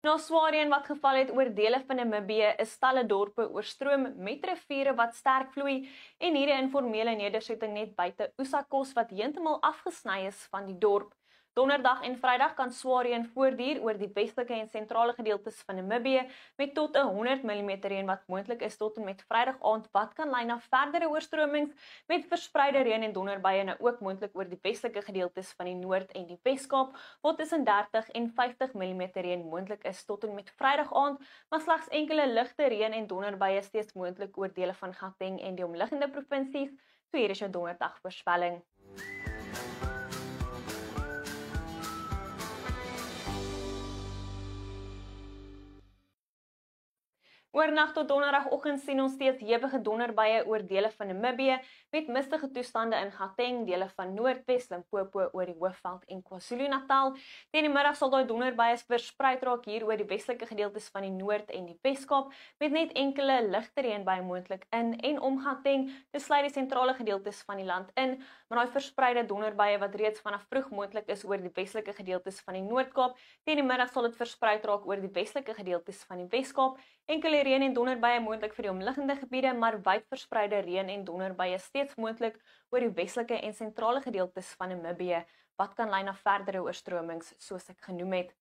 Na swaar reën wat geval het oor dele van Namibië, is talle dorpe oorstroom met riviere wat sterk vloei en hierdie informele nedersetting net buite Usakos wat heeltemal afgesny is van die dorp. Donderdag en Vrydag kan swaar reën voortduur oor die westelike en sentrale gedeeltes van Namibië met tot 100 mm reën wat moontlik is tot en met Vrydag aand wat kan lei na verdere oorstromings met verspreide reën en donderbuie nou ook moontlik oor die westelike gedeeltes van die Noord en die Weskaap waar tussen 30 en 50 mm reën moontlik is tot en met Vrydag aand, maar slegs enkele ligte reën en donderbuie steeds moontlik oor dele van Gauteng en die omliggende provinsies. So hier is jou donderdag voorspelling. Oornag tot donderdagoggend sien ons steeds hewige donderbuie oor dele van Namibië met mistige toestande in Gauteng, dele van Noordwes, Limpopo oor die Hoofveld en KwaZulu-Natal. Teen die middag sal daai donderbuie versprei raak hier oor die westelike gedeeltes van die Noord en die Weskaap met net enkele ligte reënbuie moontlik in en om Gauteng. Dit sluit die sentrale gedeeltes van die land in, maar daai verspreide donderbuie wat reeds vanaf vroeg moontlik is oor die westelike gedeeltes van die Noord-Kaap. Teen die middag sal dit versprei raak oor die westelike gedeeltes van die Weskaap. Enkele reën en donderbuie moontlik vir die omliggende gebiede, maar wyd verspreide reën en donderbuie steeds moontlik oor die westelike en sentrale gedeeltes van Namibië wat kan lei na verdere oorstromings soos ek genoem het.